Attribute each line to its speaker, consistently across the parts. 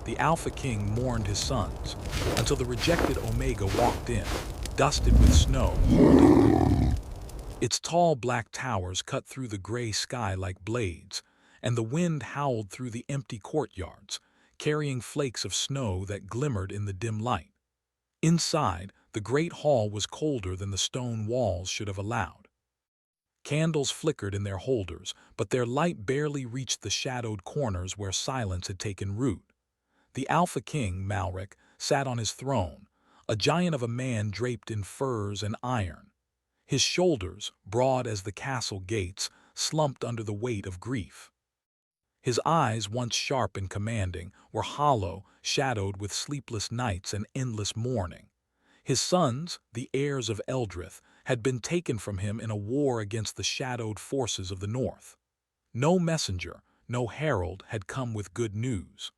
Speaker 1: the Alpha King mourned his sons, until the rejected Omega walked in, dusted with snow, holding them. Its tall black towers cut through the gray sky like blades, and the wind howled through the empty courtyards, carrying flakes of snow that glimmered in the dim light. Inside, the great hall was colder than the stone walls should have allowed. Candles flickered in their holders, but their light barely reached the shadowed corners where silence had taken root. The Alpha King, Malric, sat on his throne, a giant of a man draped in furs and iron. His shoulders, broad as the castle gates, slumped under the weight of grief. His eyes, once sharp and commanding, were hollow, shadowed with sleepless nights and endless mourning. His sons, the heirs of Eldrith, had been taken from him in a war against the shadowed forces of the north. No messenger, no herald had come with good news.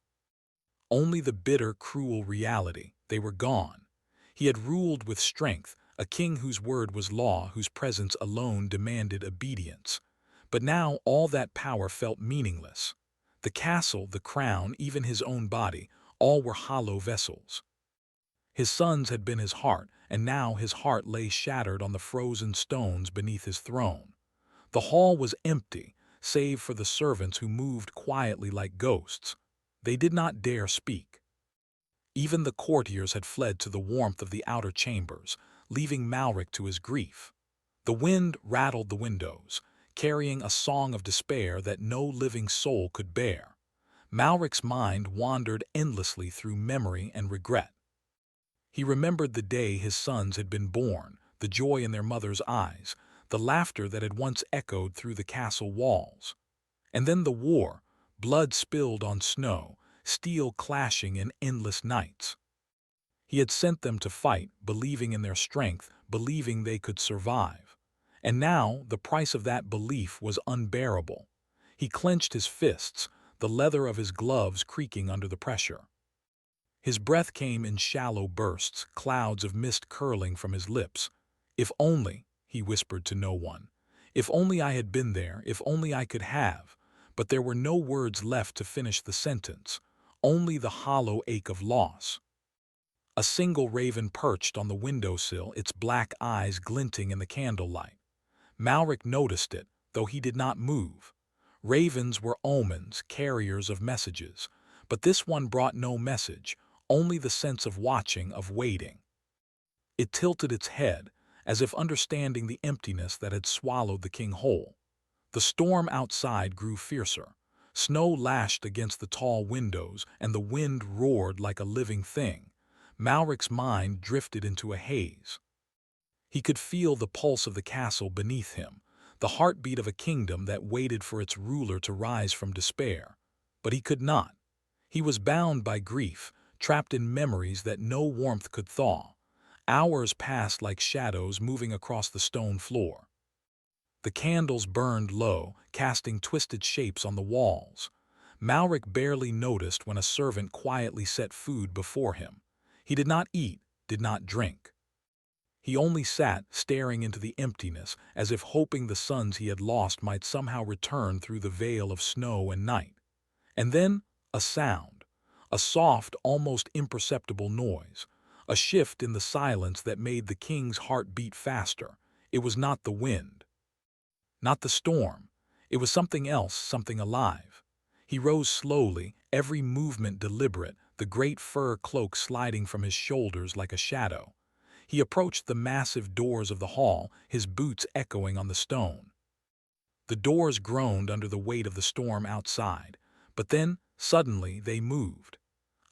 Speaker 1: Only the bitter, cruel reality: they were gone. He had ruled with strength, a king whose word was law, whose presence alone demanded obedience. But now all that power felt meaningless. The castle, the crown, even his own body, all were hollow vessels. His sons had been his heart, and now his heart lay shattered on the frozen stones beneath his throne. The hall was empty, save for the servants who moved quietly like ghosts. They did not dare speak. Even the courtiers had fled to the warmth of the outer chambers, leaving Malric to his grief. The wind rattled the windows, carrying a song of despair that no living soul could bear. Malric's mind wandered endlessly through memory and regret. He remembered the day his sons had been born, the joy in their mother's eyes, the laughter that had once echoed through the castle walls. And then the war, blood spilled on snow, steel clashing in endless nights. He had sent them to fight, believing in their strength, believing they could survive. And now the price of that belief was unbearable. He clenched his fists, the leather of his gloves creaking under the pressure. His breath came in shallow bursts, clouds of mist curling from his lips. "If only," he whispered to no one, "if only I had been there, if only I could have." But there were no words left to finish the sentence, only the hollow ache of loss. A single raven perched on the windowsill, its black eyes glinting in the candlelight. Malric noticed it, though he did not move. Ravens were omens, carriers of messages, but this one brought no message, only the sense of watching, of waiting. It tilted its head, as if understanding the emptiness that had swallowed the king whole. The storm outside grew fiercer. Snow lashed against the tall windows, and the wind roared like a living thing. Malric's mind drifted into a haze. He could feel the pulse of the castle beneath him, the heartbeat of a kingdom that waited for its ruler to rise from despair. But he could not. He was bound by grief, trapped in memories that no warmth could thaw. Hours passed like shadows moving across the stone floor. The candles burned low, casting twisted shapes on the walls. Malric barely noticed when a servant quietly set food before him. He did not eat, did not drink. He only sat, staring into the emptiness, as if hoping the sons he had lost might somehow return through the veil of snow and night. And then, a sound. A soft, almost imperceptible noise. A shift in the silence that made the king's heart beat faster. It was not the wind. Not the storm. It was something else, something alive. He rose slowly, every movement deliberate, the great fur cloak sliding from his shoulders like a shadow. He approached the massive doors of the hall, his boots echoing on the stone. The doors groaned under the weight of the storm outside, but then, suddenly, they moved.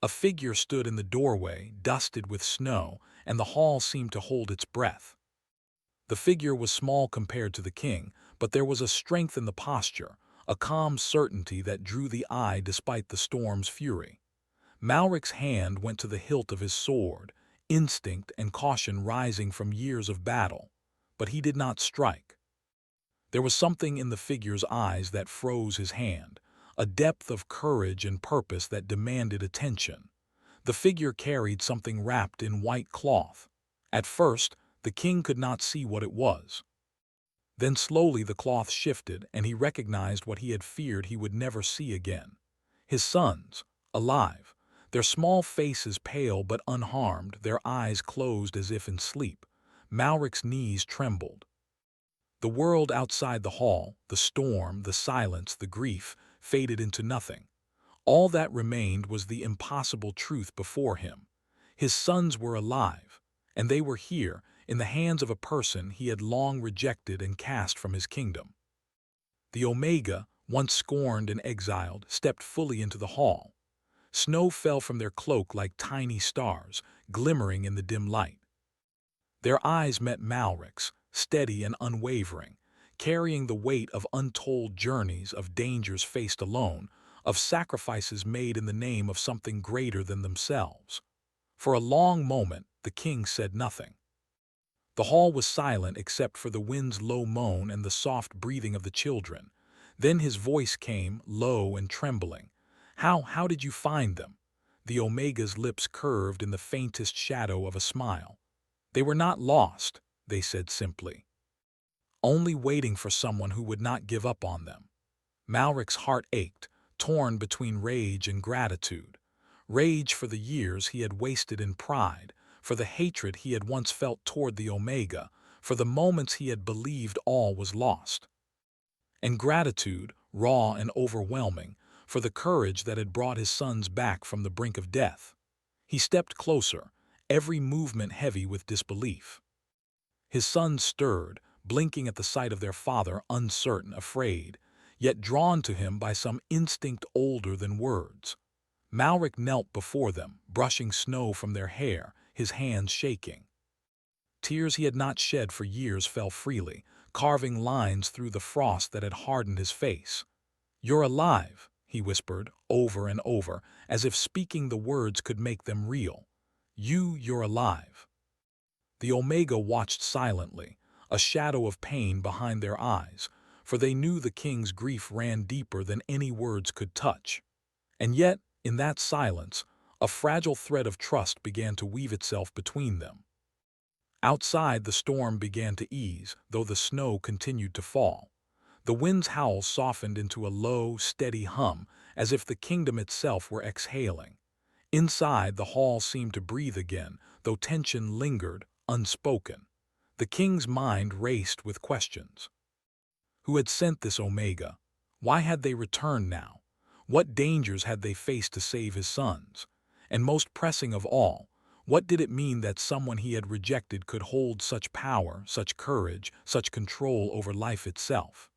Speaker 1: A figure stood in the doorway, dusted with snow, and the hall seemed to hold its breath. The figure was small compared to the king, but there was a strength in the posture, a calm certainty that drew the eye despite the storm's fury. Malric's hand went to the hilt of his sword, instinct and caution rising from years of battle, but he did not strike. There was something in the figure's eyes that froze his hand, a depth of courage and purpose that demanded attention. The figure carried something wrapped in white cloth. At first, the king could not see what it was. Then slowly the cloth shifted, and he recognized what he had feared he would never see again. His sons, alive. Their small faces pale but unharmed, their eyes closed as if in sleep. Malric's knees trembled. The world outside the hall, the storm, the silence, the grief, faded into nothing. All that remained was the impossible truth before him. His sons were alive, and they were here, in the hands of a person he had long rejected and cast from his kingdom. The Omega, once scorned and exiled, stepped fully into the hall. Snow fell from their cloak like tiny stars, glimmering in the dim light. Their eyes met Malric's, steady and unwavering, carrying the weight of untold journeys, of dangers faced alone, of sacrifices made in the name of something greater than themselves. For a long moment, the king said nothing. The hall was silent except for the wind's low moan and the soft breathing of the children. Then his voice came, low and trembling. How did you find them?" The Omega's lips curved in the faintest shadow of a smile. "They were not lost," they said simply. "Only waiting for someone who would not give up on them." Malric's heart ached, torn between rage and gratitude. Rage for the years he had wasted in pride, for the hatred he had once felt toward the Omega, for the moments he had believed all was lost. And gratitude, raw and overwhelming, for the courage that had brought his sons back from the brink of death. He stepped closer, every movement heavy with disbelief. His sons stirred, blinking at the sight of their father, uncertain, afraid, yet drawn to him by some instinct older than words. Malric knelt before them, brushing snow from their hair, his hands shaking. Tears he had not shed for years fell freely, carving lines through the frost that had hardened his face. "You're alive," he whispered, over and over, as if speaking the words could make them real. You're alive." The Omega watched silently, a shadow of pain behind their eyes, for they knew the king's grief ran deeper than any words could touch. And yet, in that silence, a fragile thread of trust began to weave itself between them. Outside, the storm began to ease, though the snow continued to fall. The wind's howl softened into a low, steady hum, as if the kingdom itself were exhaling. Inside, the hall seemed to breathe again, though tension lingered, unspoken. The king's mind raced with questions. Who had sent this Omega? Why had they returned now? What dangers had they faced to save his sons? And most pressing of all, what did it mean that someone he had rejected could hold such power, such courage, such control over life itself?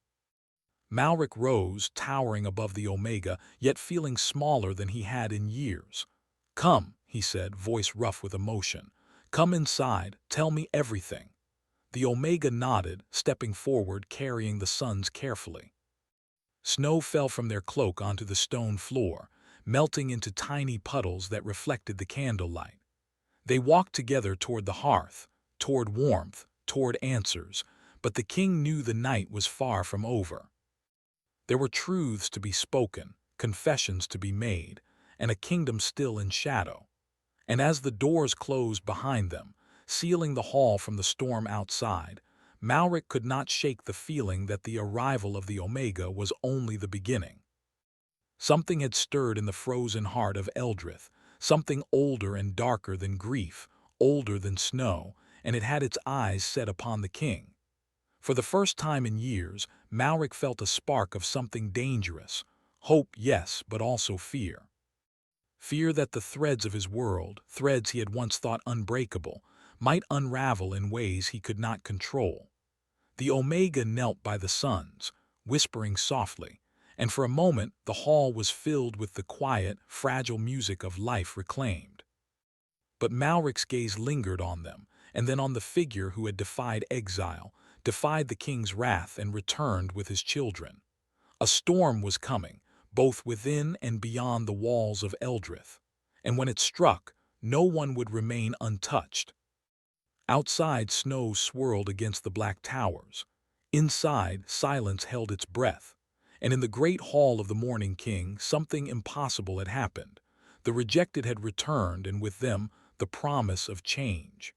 Speaker 1: Malric rose, towering above the Omega, yet feeling smaller than he had in years. "Come," he said, voice rough with emotion. "Come inside, tell me everything." The Omega nodded, stepping forward, carrying the sons carefully. Snow fell from their cloak onto the stone floor, melting into tiny puddles that reflected the candlelight. They walked together toward the hearth, toward warmth, toward answers, but the king knew the night was far from over. There were truths to be spoken, confessions to be made, and a kingdom still in shadow. And as the doors closed behind them, sealing the hall from the storm outside, Malric could not shake the feeling that the arrival of the Omega was only the beginning. Something had stirred in the frozen heart of Eldrith, something older and darker than grief, older than snow, and it had its eyes set upon the king. For the first time in years, Malric felt a spark of something dangerous. Hope, yes, but also fear. Fear that the threads of his world, threads he had once thought unbreakable, might unravel in ways he could not control. The Omega knelt by the sons, whispering softly, and for a moment the hall was filled with the quiet, fragile music of life reclaimed. But Malric's gaze lingered on them, and then on the figure who had defied exile, defied the king's wrath, and returned with his children. A storm was coming, both within and beyond the walls of Eldrith, and when it struck, no one would remain untouched. Outside, snow swirled against the black towers. Inside, silence held its breath. And in the great hall of the Mourning King, something impossible had happened. The rejected had returned, and with them, the promise of change.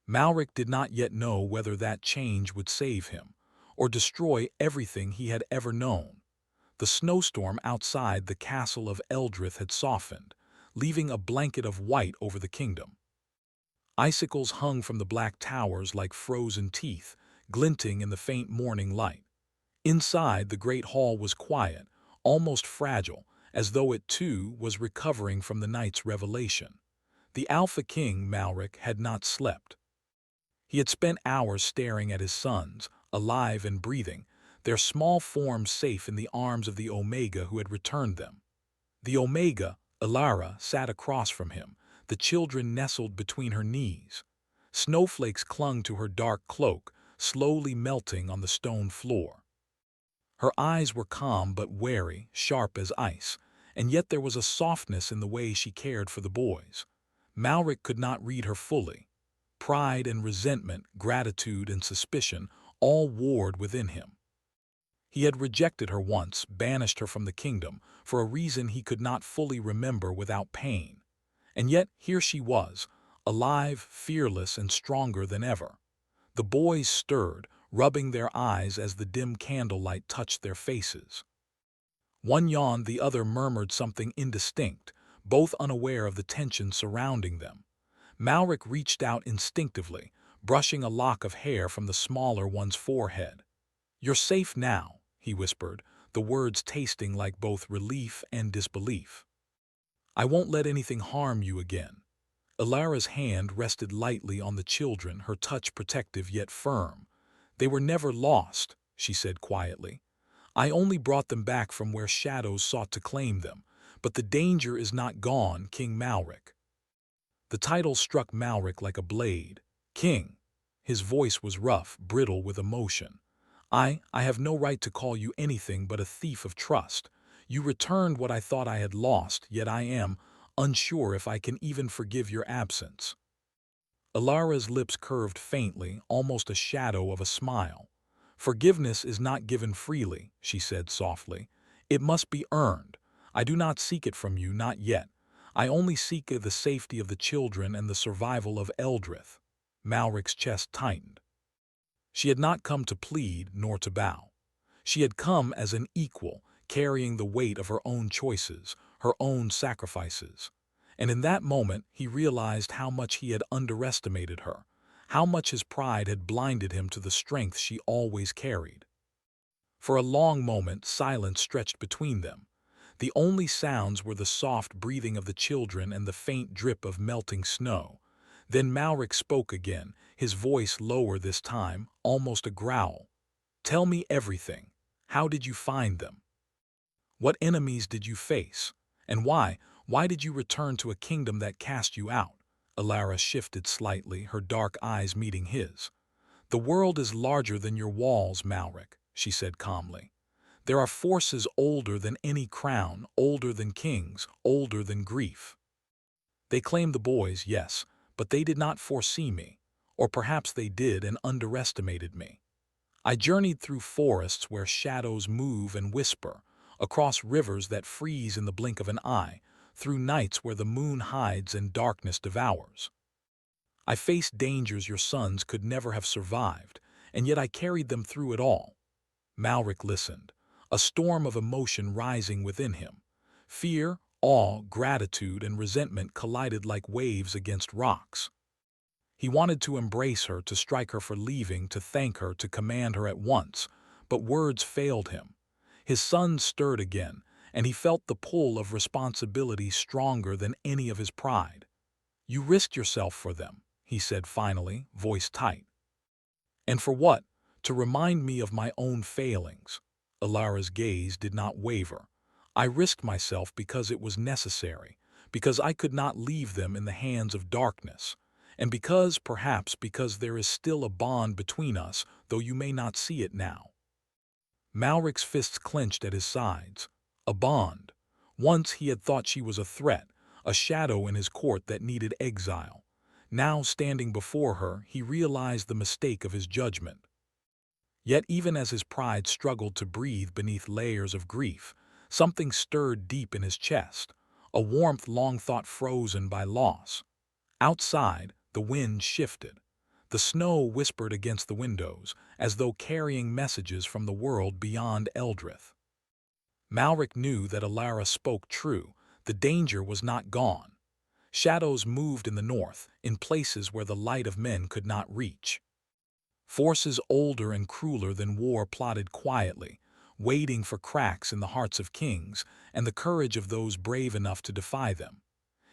Speaker 1: Malric did not yet know whether that change would save him, or destroy everything he had ever known. The snowstorm outside the castle of Eldrith had softened, leaving a blanket of white over the kingdom. Icicles hung from the black towers like frozen teeth, glinting in the faint morning light. Inside, the great hall was quiet, almost fragile, as though it too was recovering from the night's revelation. The Alpha King, Malric, had not slept. He had spent hours staring at his sons, alive and breathing, their small forms safe in the arms of the Omega who had returned them. The Omega, Ilara, sat across from him, the children nestled between her knees. Snowflakes clung to her dark cloak, slowly melting on the stone floor. Her eyes were calm but wary, sharp as ice, and yet there was a softness in the way she cared for the boys. Malric could not read her fully. Pride and resentment, gratitude and suspicion all warred within him. He had rejected her once, banished her from the kingdom, for a reason he could not fully remember without pain. And yet here she was, alive, fearless, and stronger than ever. The boys stirred, rubbing their eyes as the dim candlelight touched their faces. One yawned, the other murmured something indistinct, both unaware of the tension surrounding them. Malric reached out instinctively, brushing a lock of hair from the smaller one's forehead. "You're safe now," he whispered, the words tasting like both relief and disbelief. "I won't let anything harm you again." Ilara's hand rested lightly on the children, her touch protective yet firm. "They were never lost," she said quietly. "I only brought them back from where shadows sought to claim them. But the danger is not gone, King Malric." The title struck Malric like a blade. "King." His voice was rough, brittle with emotion. I have no right to call you anything but a thief of trust. You returned what I thought I had lost, yet I am unsure if I can even forgive your absence." Ilara's lips curved faintly, almost a shadow of a smile. "Forgiveness is not given freely," she said softly. "It must be earned. I do not seek it from you, not yet. I only seek the safety of the children and the survival of Eldrith." Malric's chest tightened. She had not come to plead nor to bow. She had come as an equal, carrying the weight of her own choices, her own sacrifices. And in that moment he realized how much he had underestimated her, how much his pride had blinded him to the strength she always carried. For a long moment silence stretched between them. The only sounds were the soft breathing of the children and the faint drip of melting snow. Then Malric spoke again, his voice lower this time, almost a growl. "Tell me everything. How did you find them? What enemies did you face? And why did you return to a kingdom that cast you out?" Ilara shifted slightly, her dark eyes meeting his. "The world is larger than your walls, Malric," she said calmly. "There are forces older than any crown, older than kings, older than grief. They claimed the boys, yes, but they did not foresee me. Or perhaps they did and underestimated me. I journeyed through forests where shadows move and whisper, across rivers that freeze in the blink of an eye, through nights where the moon hides and darkness devours. I faced dangers your sons could never have survived, and yet I carried them through it all." Malric listened, a storm of emotion rising within him. Fear, awe, gratitude, and resentment collided like waves against rocks. He wanted to embrace her, to strike her for leaving, to thank her, to command her at once, but words failed him. His sons stirred again, and he felt the pull of responsibility stronger than any of his pride. "You risked yourself for them," he said finally, voice tight. "And for what? To remind me of my own failings." Ilara's gaze did not waver. "I risked myself because it was necessary, because I could not leave them in the hands of darkness. And because, perhaps because there is still a bond between us, though you may not see it now." Malric's fists clenched at his sides. A bond. Once he had thought she was a threat, a shadow in his court that needed exile. Now, standing before her, he realized the mistake of his judgment. Yet even as his pride struggled to breathe beneath layers of grief, something stirred deep in his chest, a warmth long thought frozen by loss. Outside, the wind shifted. The snow whispered against the windows, as though carrying messages from the world beyond Eldrith. Malric knew that Ilara spoke true, The danger was not gone. Shadows moved in the north, in places where the light of men could not reach. Forces older and crueler than war plotted quietly, waiting for cracks in the hearts of kings and the courage of those brave enough to defy them.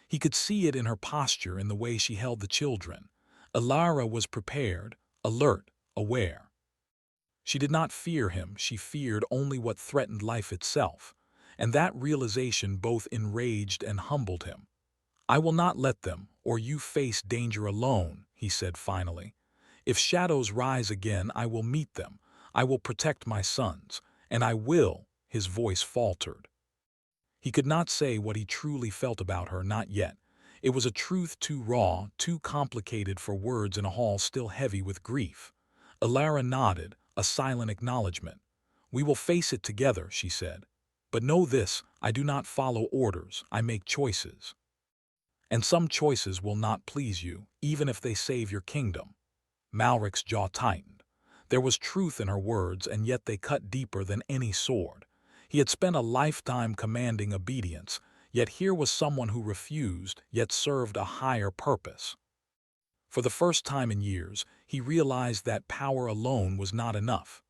Speaker 1: He could see it in her posture, in the way she held the children. Elara was prepared, alert, aware. She did not fear him, she feared only what threatened life itself, and that realization both enraged and humbled him. "I will not let them, or you face danger alone," he said finally. "If shadows rise again, I will meet them. I will protect my sons, and I will," his voice faltered. He could not say what he truly felt about her, not yet. It was a truth too raw, too complicated for words in a hall still heavy with grief. Elara nodded, a silent acknowledgement. "We will face it together," she said. "But know this, I do not follow orders, I make choices. And some choices will not please you, even if they save your kingdom." Malric's jaw tightened. There was truth in her words, and yet they cut deeper than any sword. He had spent a lifetime commanding obedience, yet here was someone who refused, yet served a higher purpose. For the first time in years, he realized that power alone was not enough.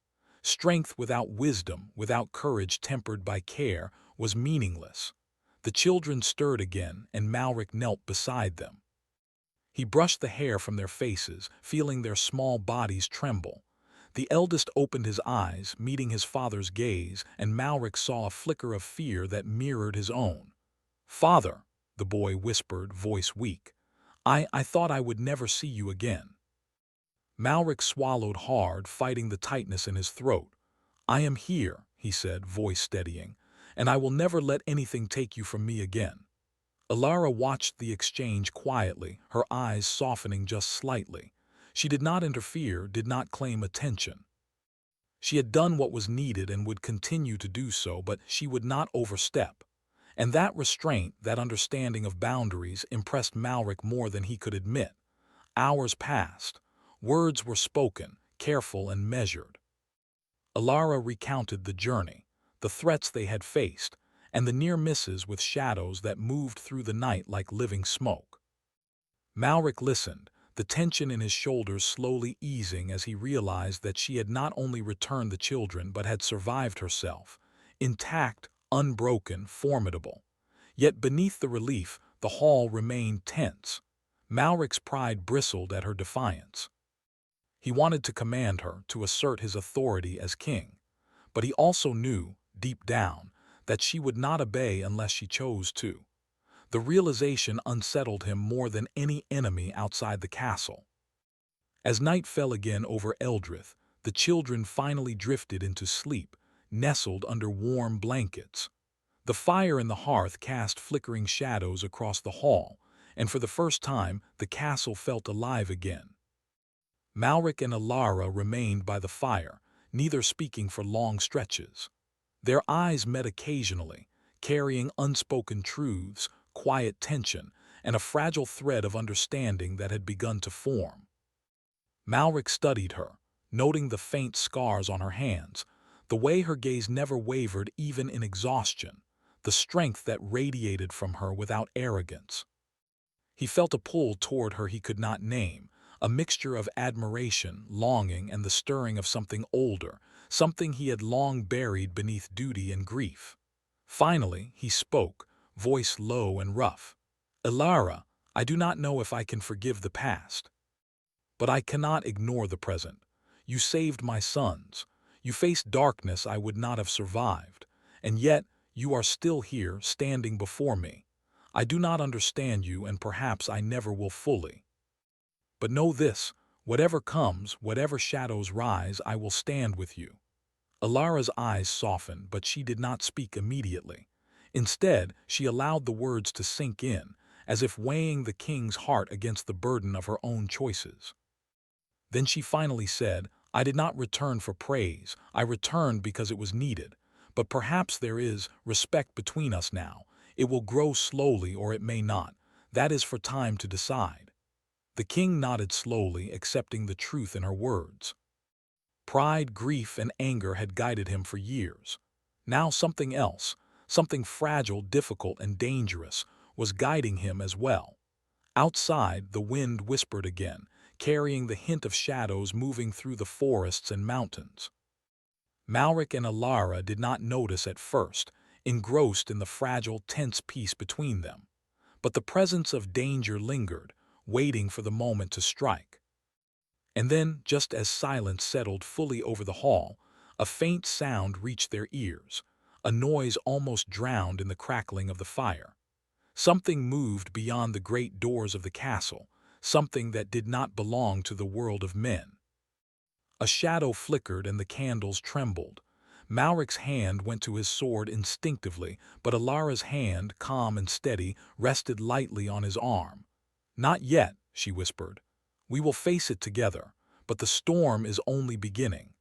Speaker 1: Strength without wisdom, without courage tempered by care, was meaningless. The children stirred again, and Malric knelt beside them. He brushed the hair from their faces, feeling their small bodies tremble. The eldest opened his eyes, meeting his father's gaze, and Malric saw a flicker of fear that mirrored his own. "Father," the boy whispered, voice weak, I thought I would never see you again." Malric swallowed hard, fighting the tightness in his throat. "I am here," he said, voice steadying, "and I will never let anything take you from me again." Elara watched the exchange quietly, her eyes softening just slightly. She did not interfere, did not claim attention. She had done what was needed and would continue to do so, but she would not overstep. And that restraint, that understanding of boundaries, impressed Malric more than he could admit. Hours passed. Words were spoken, careful and measured. Elara recounted the journey, the threats they had faced, and the near misses with shadows that moved through the night like living smoke. Malric listened, the tension in his shoulders slowly easing as he realized that she had not only returned the children but had survived herself, intact, unbroken, formidable. Yet beneath the relief, the hall remained tense. Malric's pride bristled at her defiance. He wanted to command her, to assert his authority as king. But he also knew, deep down, that she would not obey unless she chose to. The realization unsettled him more than any enemy outside the castle. As night fell again over Eldrith, the children finally drifted into sleep, nestled under warm blankets. The fire in the hearth cast flickering shadows across the hall, and for the first time the castle felt alive again. Malric and Elara remained by the fire, neither speaking for long stretches. Their eyes met occasionally, carrying unspoken truths, quiet tension, and a fragile thread of understanding that had begun to form. Malric studied her, noting the faint scars on her hands, the way her gaze never wavered even in exhaustion, the strength that radiated from her without arrogance. He felt a pull toward her he could not name, a mixture of admiration, longing, and the stirring of something older, something he had long buried beneath duty and grief. Finally, he spoke, voice low and rough. "Elara, I do not know if I can forgive the past. But I cannot ignore the present. You saved my sons. You faced darkness I would not have survived. And yet, you are still here, standing before me. I do not understand you, and perhaps I never will fully. But know this, whatever comes, whatever shadows rise, I will stand with you." Alara's eyes softened, but she did not speak immediately. Instead, she allowed the words to sink in, as if weighing the king's heart against the burden of her own choices. Then she finally said, "I did not return for praise, I returned because it was needed. But perhaps there is respect between us now. It will grow slowly or it may not. That is for time to decide." The king nodded slowly, accepting the truth in her words. Pride, grief, and anger had guided him for years. Now something else, something fragile, difficult, and dangerous, was guiding him as well. Outside, the wind whispered again, carrying the hint of shadows moving through the forests and mountains. Malric and Alara did not notice at first, engrossed in the fragile, tense peace between them. But the presence of danger lingered, waiting for the moment to strike. And then, just as silence settled fully over the hall, a faint sound reached their ears, a noise almost drowned in the crackling of the fire. Something moved beyond the great doors of the castle, something that did not belong to the world of men. A shadow flickered and the candles trembled. Malric's hand went to his sword instinctively, but Alara's hand, calm and steady, rested lightly on his arm. "Not yet," she whispered. "We will face it together, but the storm is only beginning."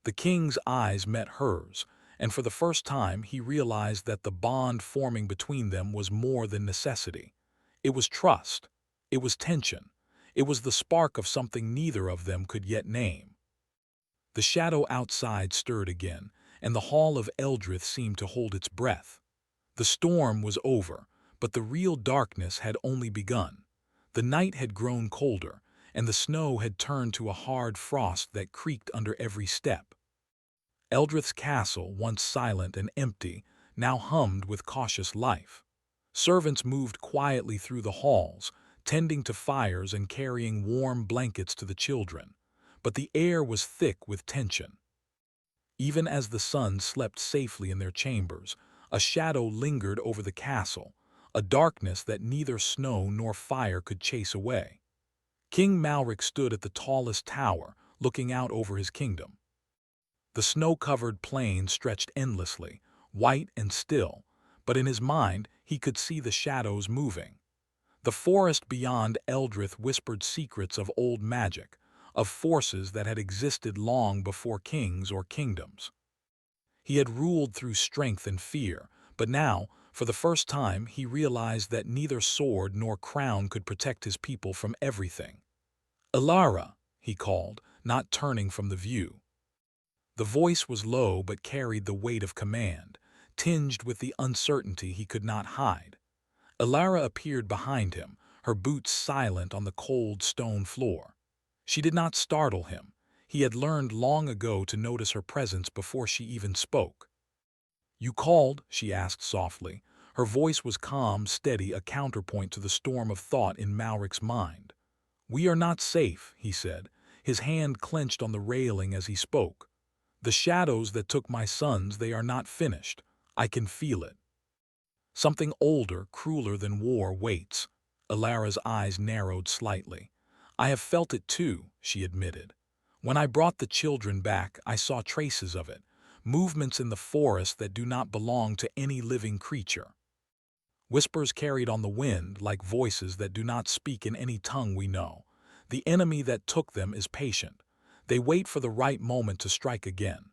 Speaker 1: The king's eyes met hers, and for the first time he realized that the bond forming between them was more than necessity. It was trust. It was tension. It was the spark of something neither of them could yet name. The shadow outside stirred again, and the hall of Eldrith seemed to hold its breath. The storm was over, but the real darkness had only begun. The night had grown colder, and the snow had turned to a hard frost that creaked under every step. Eldrith's castle, once silent and empty, now hummed with cautious life. Servants moved quietly through the halls, tending to fires and carrying warm blankets to the children. But the air was thick with tension. Even as the sons slept safely in their chambers, a shadow lingered over the castle, a darkness that neither snow nor fire could chase away. King Malric stood at the tallest tower, looking out over his kingdom. The snow-covered plain stretched endlessly, white and still, but in his mind he could see the shadows moving. The forest beyond Eldrith whispered secrets of old magic, of forces that had existed long before kings or kingdoms. He had ruled through strength and fear, but now, for the first time, he realized that neither sword nor crown could protect his people from everything. "Alara," he called, not turning from the view. The voice was low but carried the weight of command, tinged with the uncertainty he could not hide. Alara appeared behind him, her boots silent on the cold stone floor. She did not startle him. He had learned long ago to notice her presence before she even spoke. "You called?" she asked softly. Her voice was calm, steady, a counterpoint to the storm of thought in Malric's mind. "We are not safe," he said, his hand clenched on the railing as he spoke. "The shadows that took my sons, they are not finished. I can feel it. Something older, crueler than war waits." Alara's eyes narrowed slightly. "I have felt it too," she admitted. "When I brought the children back, I saw traces of it, movements in the forest that do not belong to any living creature. Whispers carried on the wind like voices that do not speak in any tongue we know. The enemy that took them is patient. They wait for the right moment to strike again."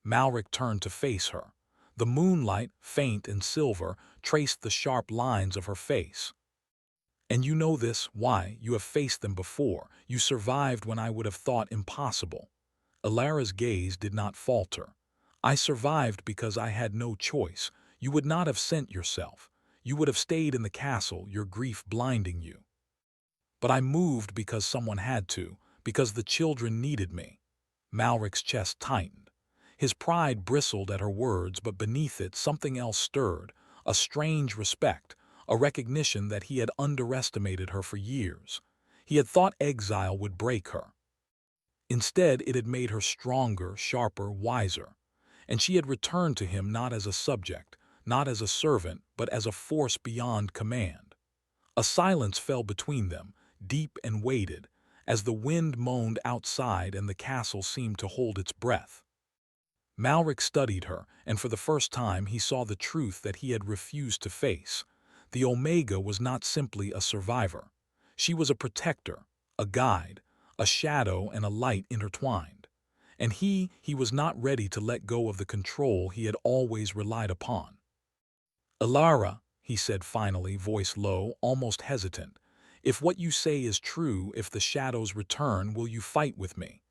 Speaker 1: Malric turned to face her. The moonlight, faint and silver, traced the sharp lines of her face. "And you know this, why? You have faced them before. You survived when I would have thought impossible." Alara's gaze did not falter. "I survived because I had no choice. You would not have sent yourself. You would have stayed in the castle, your grief blinding you. But I moved because someone had to, because the children needed me." Malric's chest tightened. His pride bristled at her words, but beneath it something else stirred, a strange respect, a recognition that he had underestimated her for years. He had thought exile would break her. Instead, it had made her stronger, sharper, wiser. And she had returned to him not as a subject, not as a servant, but as a force beyond command. A silence fell between them, deep and weighted, as the wind moaned outside and the castle seemed to hold its breath. Malric studied her, and for the first time he saw the truth that he had refused to face. The Omega was not simply a survivor. She was a protector, a guide, a shadow and a light intertwined. And he was not ready to let go of the control he had always relied upon. "Alara," he said finally, voice low, almost hesitant, "if what you say is true, if the shadows return, will you fight with me?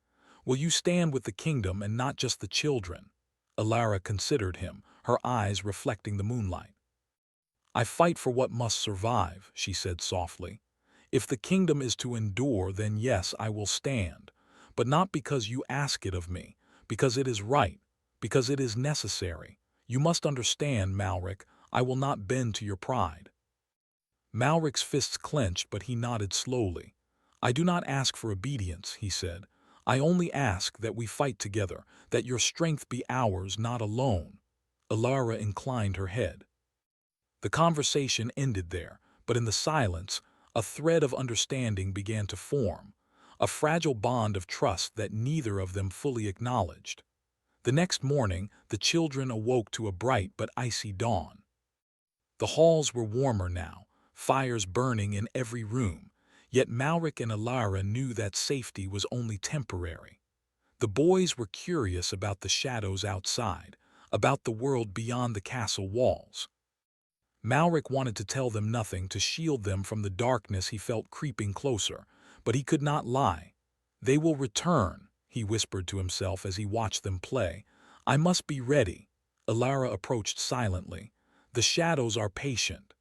Speaker 1: Will you stand with the kingdom and not just the children?" Alara considered him, her eyes reflecting the moonlight. "I fight for what must survive," she said softly. "If the kingdom is to endure, then yes, I will stand. But not because you ask it of me, because it is right, because it is necessary. You must understand, Malric, I will not bend to your pride." Malric's fists clenched, but he nodded slowly. "I do not ask for obedience," he said. "I only ask that we fight together, that your strength be ours, not alone." Alara inclined her head. The conversation ended there, but in the silence, a thread of understanding began to form, a fragile bond of trust that neither of them fully acknowledged. The next morning, the children awoke to a bright but icy dawn. The halls were warmer now, fires burning in every room, yet Malric and Alara knew that safety was only temporary. The boys were curious about the shadows outside, about the world beyond the castle walls. Malric wanted to tell them nothing to shield them from the darkness he felt creeping closer, but he could not lie. "They will return," he whispered to himself as he watched them play. "I must be ready." Alara approached silently. "The shadows are patient.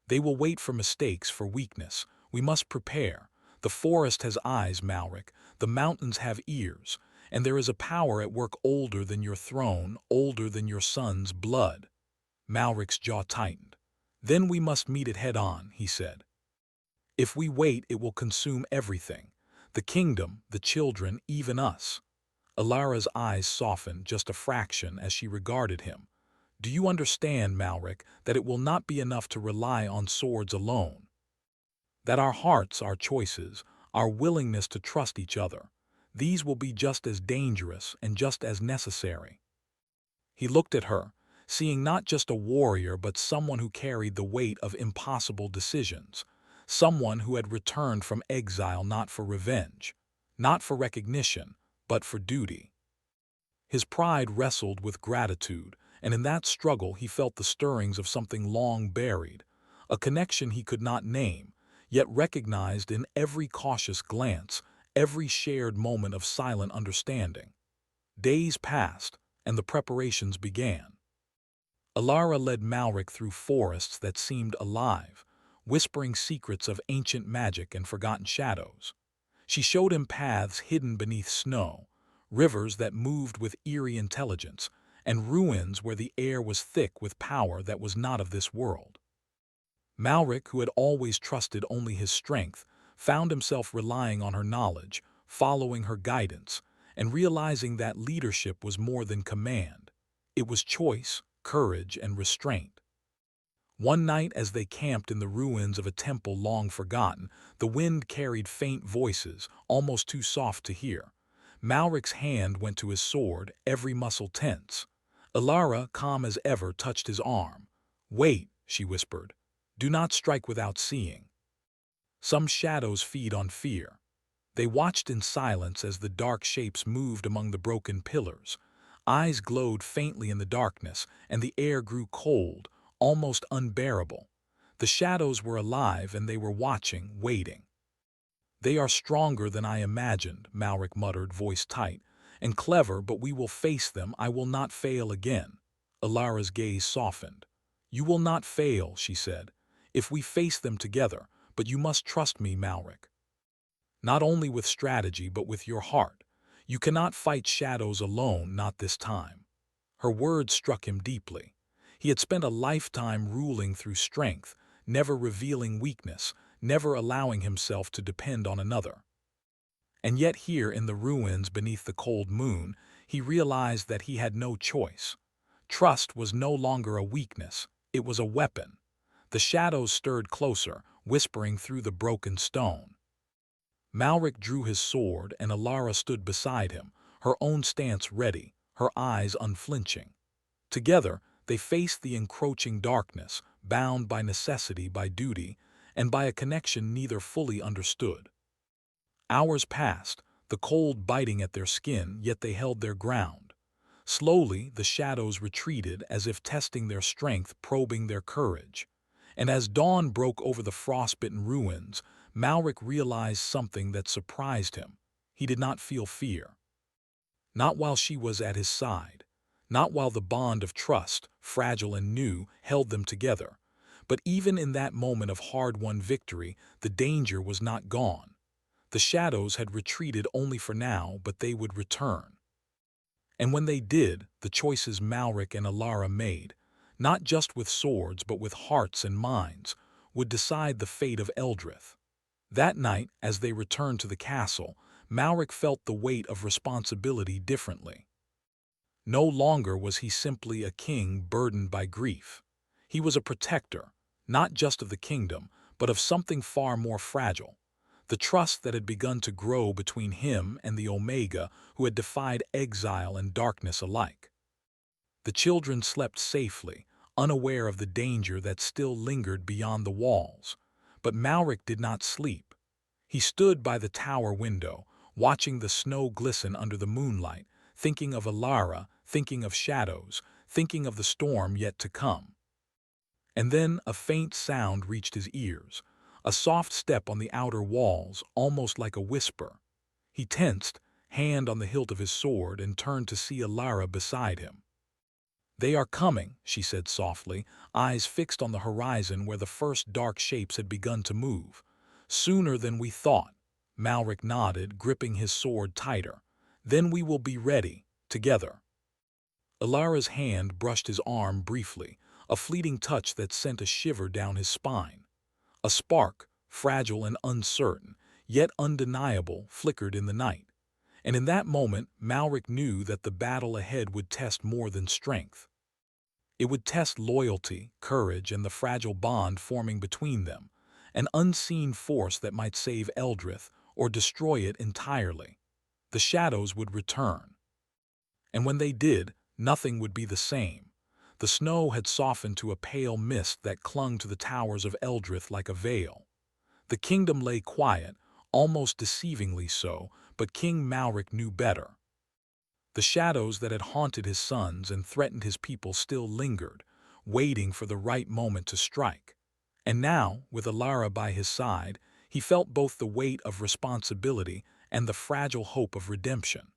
Speaker 1: They will wait for mistakes, for weakness. We must prepare. The forest has eyes, Malric. The mountains have ears. And there is a power at work older than your throne, older than your son's blood." Malric's jaw tightened. "Then we must meet it head-on," he said. "If we wait, it will consume everything. The kingdom, the children, even us." Alara's eyes softened just a fraction as she regarded him. "Do you understand, Malric, that it will not be enough to rely on swords alone? That our hearts, our choices, our willingness to trust each other, these will be just as dangerous and just as necessary." He looked at her, seeing not just a warrior but someone who carried the weight of impossible decisions, someone who had returned from exile not for revenge, not for recognition, but for duty. His pride wrestled with gratitude, and in that struggle he felt the stirrings of something long buried, a connection he could not name, yet recognized in every cautious glance, every shared moment of silent understanding. Days passed, and the preparations began. Alara led Malric through forests that seemed alive, whispering secrets of ancient magic and forgotten shadows. She showed him paths hidden beneath snow, rivers that moved with eerie intelligence, and ruins where the air was thick with power that was not of this world. Malric, who had always trusted only his strength, found himself relying on her knowledge, following her guidance, and realizing that leadership was more than command. It was choice, courage, and restraint. One night, as they camped in the ruins of a temple long forgotten, the wind carried faint voices, almost too soft to hear. Malric's hand went to his sword, every muscle tense. Alara, calm as ever, touched his arm. "Wait," she whispered. "Do not strike without seeing." Some shadows feed on fear. They watched in silence as the dark shapes moved among the broken pillars. Eyes glowed faintly in the darkness, and the air grew cold, almost unbearable. The shadows were alive, and they were watching, waiting. "They are stronger than I imagined," Malric muttered, voice tight, "and clever, but we will face them. I will not fail again." Alara's gaze softened. "You will not fail," she said, "if we face them together, but you must trust me, Malric. Not only with strategy, but with your heart. You cannot fight shadows alone, not this time." Her words struck him deeply. He had spent a lifetime ruling through strength, never revealing weakness, never allowing himself to depend on another. And yet here in the ruins beneath the cold moon, he realized that he had no choice. Trust was no longer a weakness, it was a weapon. The shadows stirred closer, whispering through the broken stone. Malric drew his sword, and Alara stood beside him, her own stance ready, her eyes unflinching. Together, they faced the encroaching darkness, bound by necessity, by duty, and by a connection neither fully understood. Hours passed, the cold biting at their skin, yet they held their ground. Slowly, the shadows retreated as if testing their strength, probing their courage. And as dawn broke over the frostbitten ruins, Malric realized something that surprised him. He did not feel fear. Not while she was at his side. not while the bond of trust, fragile and new, held them together. But even in that moment of hard-won victory, the danger was not gone. The shadows had retreated only for now, but they would return. And when they did, the choices Malric and Alara made, not just with swords but with hearts and minds, would decide the fate of Eldrith. That night, as they returned to the castle, Malric felt the weight of responsibility differently. No longer was he simply a king burdened by grief. He was a protector, not just of the kingdom, but of something far more fragile, the trust that had begun to grow between him and the Omega who had defied exile and darkness alike. The children slept safely, unaware of the danger that still lingered beyond the walls. But Malric did not sleep. He stood by the tower window, watching the snow glisten under the moonlight, thinking of Alara, thinking of shadows, thinking of the storm yet to come. And then a faint sound reached his ears, a soft step on the outer walls, almost like a whisper. He tensed, hand on the hilt of his sword, and turned to see Alara beside him. "They are coming," she said softly, eyes fixed on the horizon where the first dark shapes had begun to move. "Sooner than we thought." Malric nodded, gripping his sword tighter. "Then we will be ready, together." Alara's hand brushed his arm briefly, a fleeting touch that sent a shiver down his spine. A spark, fragile and uncertain, yet undeniable, flickered in the night. And in that moment, Malric knew that the battle ahead would test more than strength. It would test loyalty, courage, and the fragile bond forming between them, an unseen force that might save Eldrith or destroy it entirely. The shadows would return. And when they did, nothing would be the same. The snow had softened to a pale mist that clung to the towers of Eldrith like a veil. The kingdom lay quiet, almost deceivingly so, but King Malric knew better. The shadows that had haunted his sons and threatened his people still lingered, waiting for the right moment to strike. And now, with Alara by his side, he felt both the weight of responsibility and the fragile hope of redemption.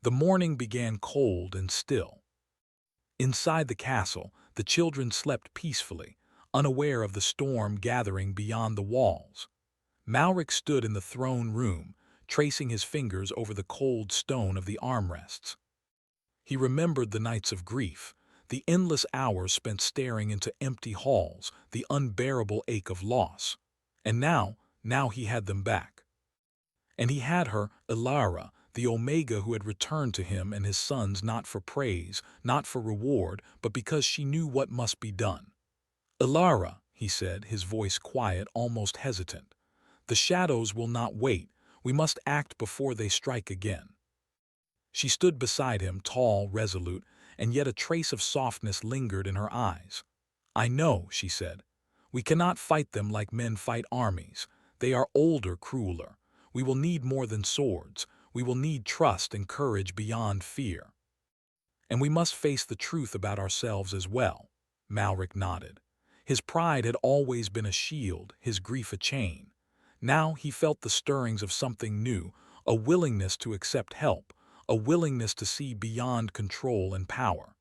Speaker 1: The morning began cold and still. Inside the castle, the children slept peacefully, unaware of the storm gathering beyond the walls. Malric stood in the throne room, tracing his fingers over the cold stone of the armrests. He remembered the nights of grief, the endless hours spent staring into empty halls, the unbearable ache of loss. And now he had them back. And he had her, Alara, the Omega who had returned to him and his sons not for praise, not for reward, but because she knew what must be done. "Alara," he said, his voice quiet, almost hesitant, "the shadows will not wait. We must act before they strike again." She stood beside him, tall, resolute, and yet a trace of softness lingered in her eyes. "I know," she said. "We cannot fight them like men fight armies. They are older, crueler. We will need more than swords. We will need trust and courage beyond fear. And we must face the truth about ourselves as well." Malric nodded. His pride had always been a shield, his grief a chain. Now he felt the stirrings of something new, a willingness to accept help, a willingness to see beyond control and power.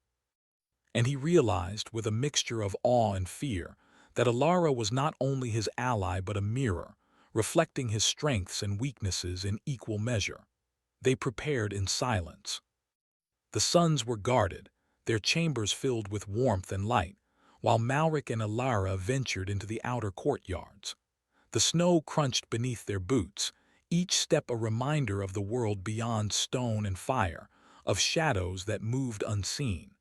Speaker 1: And he realized, with a mixture of awe and fear, that Alara was not only his ally but a mirror, reflecting his strengths and weaknesses in equal measure. They prepared in silence. The sons were guarded, their chambers filled with warmth and light, while Malric and Alara ventured into the outer courtyards. The snow crunched beneath their boots, each step a reminder of the world beyond stone and fire, of shadows that moved unseen.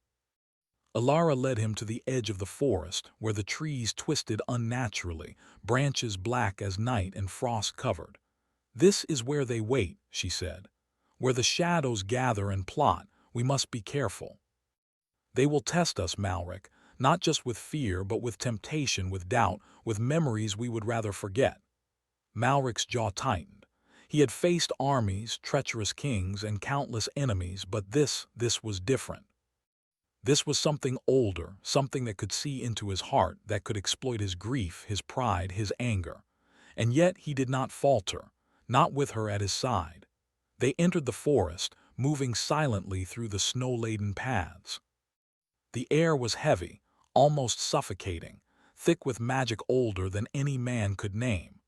Speaker 1: Alara led him to the edge of the forest, where the trees twisted unnaturally, branches black as night and frost-covered. "This is where they wait," she said. "Where the shadows gather and plot, we must be careful. They will test us, Malric, not just with fear, but with temptation, with doubt, with memories we would rather forget." Malric's jaw tightened. He had faced armies, treacherous kings, and countless enemies, but this was different. This was something older, something that could see into his heart, that could exploit his grief, his pride, his anger. And yet he did not falter, not with her at his side. They entered the forest, moving silently through the snow-laden paths. The air was heavy, almost suffocating, thick with magic older than any man could name.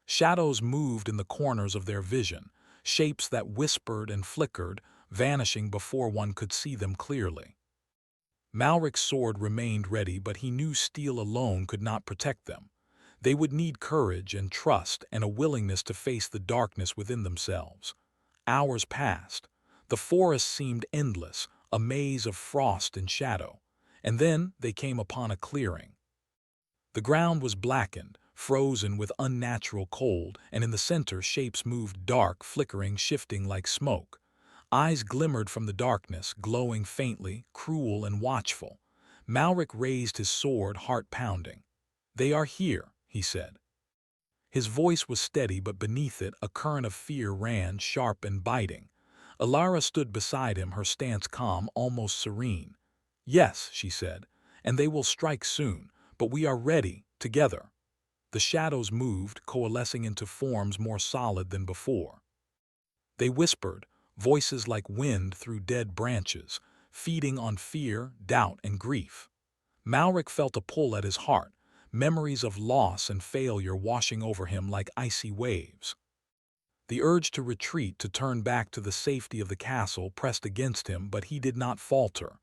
Speaker 1: Shadows moved in the corners of their vision, shapes that whispered and flickered, vanishing before one could see them clearly. Malric's sword remained ready, but he knew steel alone could not protect them. They would need courage and trust and a willingness to face the darkness within themselves. Hours passed. The forest seemed endless, a maze of frost and shadow. And then they came upon a clearing. The ground was blackened, frozen with unnatural cold, and in the center shapes moved dark, flickering, shifting like smoke. Eyes glimmered from the darkness, glowing faintly, cruel and watchful. Malric raised his sword, heart pounding. "They are here," he said. His voice was steady, but beneath it a current of fear ran, sharp and biting. Alara stood beside him, her stance calm, almost serene. "Yes," she said, "and they will strike soon, but we are ready, together." The shadows moved, coalescing into forms more solid than before. They whispered, voices like wind through dead branches, feeding on fear, doubt, and grief. Malric felt a pull at his heart, memories of loss and failure washing over him like icy waves. The urge to retreat, to turn back to the safety of the castle, pressed against him, but he did not falter.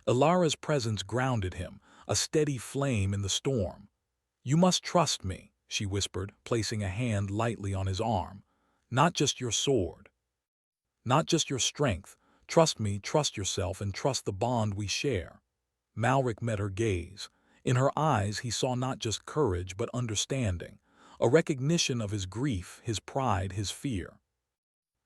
Speaker 1: Alara's presence grounded him, a steady flame in the storm. "You must trust me," she whispered, placing a hand lightly on his arm. "Not just your sword. Not just your strength. Trust me, trust yourself, and trust the bond we share." Malric met her gaze. In her eyes he saw not just courage but understanding, a recognition of his grief, his pride, his fear.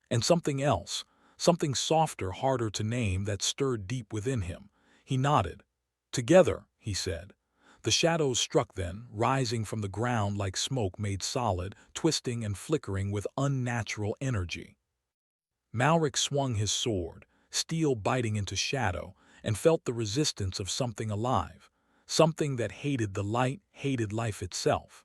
Speaker 1: And something else, something softer, harder to name, that stirred deep within him. He nodded. "Together," he said. The shadows struck then, rising from the ground like smoke made solid, twisting and flickering with unnatural energy. Malric swung his sword, steel biting into shadow, and felt the resistance of something alive, something that hated the light, hated life itself.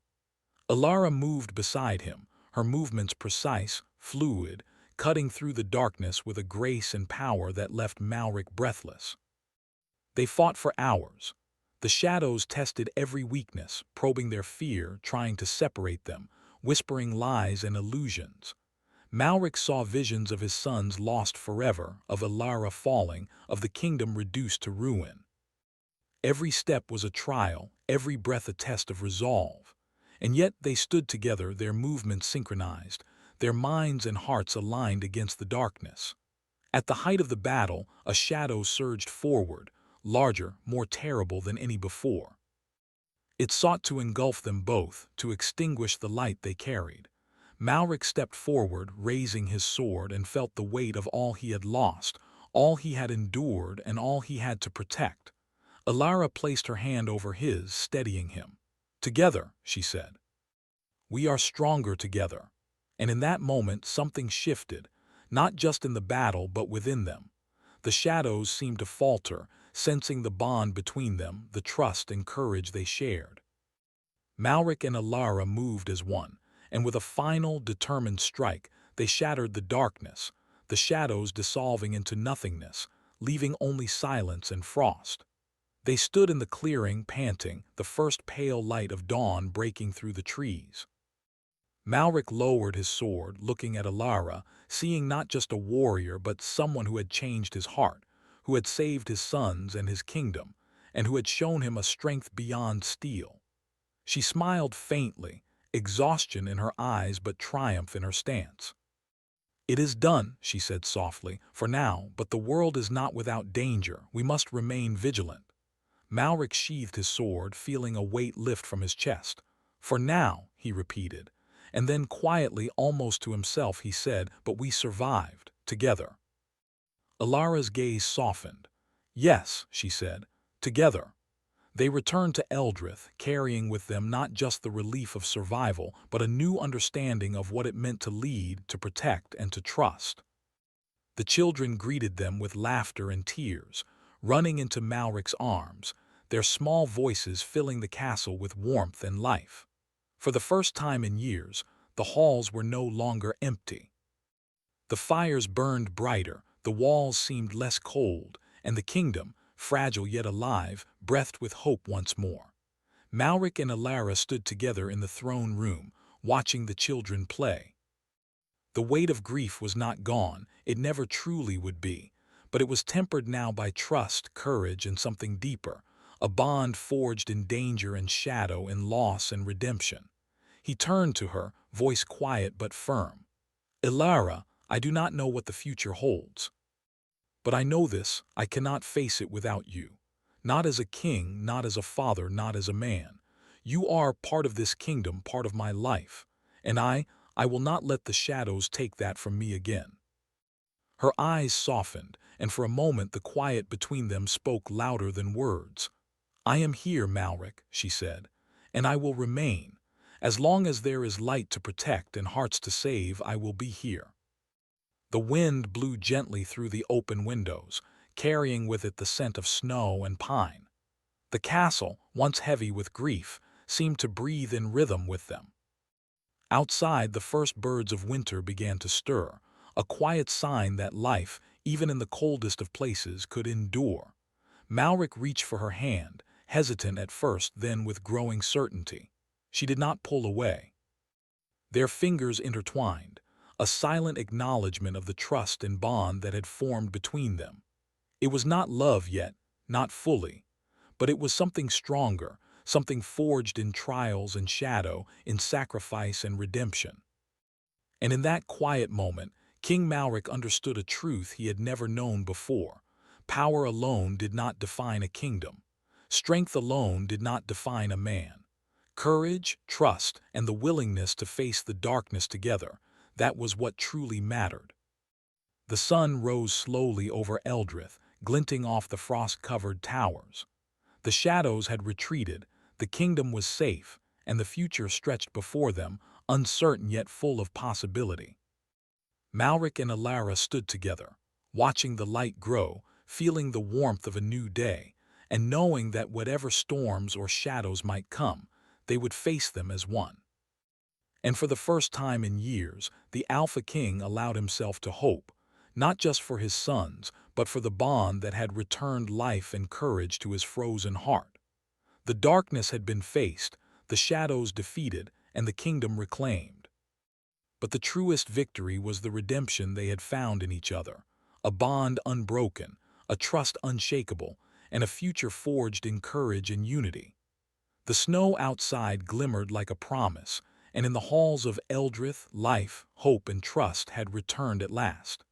Speaker 1: Alara moved beside him, her movements precise, fluid, cutting through the darkness with a grace and power that left Malric breathless. They fought for hours. The shadows tested every weakness, probing their fear, trying to separate them, whispering lies and illusions. Malric saw visions of his sons lost forever, of Alara falling, of the kingdom reduced to ruin. Every step was a trial, every breath a test of resolve. And yet they stood together, their movements synchronized, their minds and hearts aligned against the darkness. At the height of the battle, a shadow surged forward, larger, more terrible than any before. It sought to engulf them both, to extinguish the light they carried. Malric stepped forward, raising his sword, and felt the weight of all he had lost, all he had endured, and all he had to protect. Alara placed her hand over his, steadying him. "Together," she said. "We are stronger together." And in that moment something shifted, not just in the battle but within them. The shadows seemed to falter, sensing the bond between them, the trust and courage they shared. Malric and Alara moved as one, and with a final, determined strike, they shattered the darkness, the shadows dissolving into nothingness, leaving only silence and frost. They stood in the clearing, panting, the first pale light of dawn breaking through the trees. Malric lowered his sword, looking at Alara, seeing not just a warrior but someone who had changed his heart, who had saved his sons and his kingdom, and who had shown him a strength beyond steel. She smiled faintly, exhaustion in her eyes but triumph in her stance. "It is done," she said softly, "for now, but the world is not without danger. We must remain vigilant." Malric sheathed his sword, feeling a weight lift from his chest. "For now," he repeated, and then quietly, almost to himself, he said, "But we survived, together." Alara's gaze softened. "Yes," she said, "together." They returned to Eldrith, carrying with them not just the relief of survival, but a new understanding of what it meant to lead, to protect, and to trust. The children greeted them with laughter and tears, running into Malric's arms, their small voices filling the castle with warmth and life. For the first time in years, the halls were no longer empty. The fires burned brighter, the walls seemed less cold, and the kingdom, fragile yet alive, breathed with hope once more. Malric and Alara stood together in the throne room, watching the children play. The weight of grief was not gone, it never truly would be, but it was tempered now by trust, courage, and something deeper, a bond forged in danger and shadow, in loss and redemption. He turned to her, voice quiet but firm. "Ilara, I do not know what the future holds. But I know this, I cannot face it without you. Not as a king, not as a father, not as a man. You are part of this kingdom, part of my life. And I will not let the shadows take that from me again." Her eyes softened, and for a moment the quiet between them spoke louder than words. "I am here, Malric," she said, "and I will remain. As long as there is light to protect and hearts to save, I will be here." The wind blew gently through the open windows, carrying with it the scent of snow and pine. The castle, once heavy with grief, seemed to breathe in rhythm with them. Outside, the first birds of winter began to stir, a quiet sign that life, even in the coldest of places, could endure. Malric reached for her hand, hesitant at first, then with growing certainty. She did not pull away. Their fingers intertwined, a silent acknowledgement of the trust and bond that had formed between them. It was not love yet, not fully, but it was something stronger, something forged in trials and shadow, in sacrifice and redemption. And in that quiet moment, King Malric understood a truth he had never known before. Power alone did not define a kingdom. Strength alone did not define a man. Courage, trust, and the willingness to face the darkness together, that was what truly mattered. The sun rose slowly over Eldrith, glinting off the frost-covered towers. The shadows had retreated, the kingdom was safe, and the future stretched before them, uncertain yet full of possibility. Malric and Alara stood together, watching the light grow, feeling the warmth of a new day, and knowing that whatever storms or shadows might come, they would face them as one. And for the first time in years, the Alpha King allowed himself to hope, not just for his sons, but for the bond that had returned life and courage to his frozen heart. The darkness had been faced, the shadows defeated, and the kingdom reclaimed. But the truest victory was the redemption they had found in each other, a bond unbroken, a trust unshakable, and a future forged in courage and unity. The snow outside glimmered like a promise, and in the halls of Eldrith, life, hope, and trust had returned at last.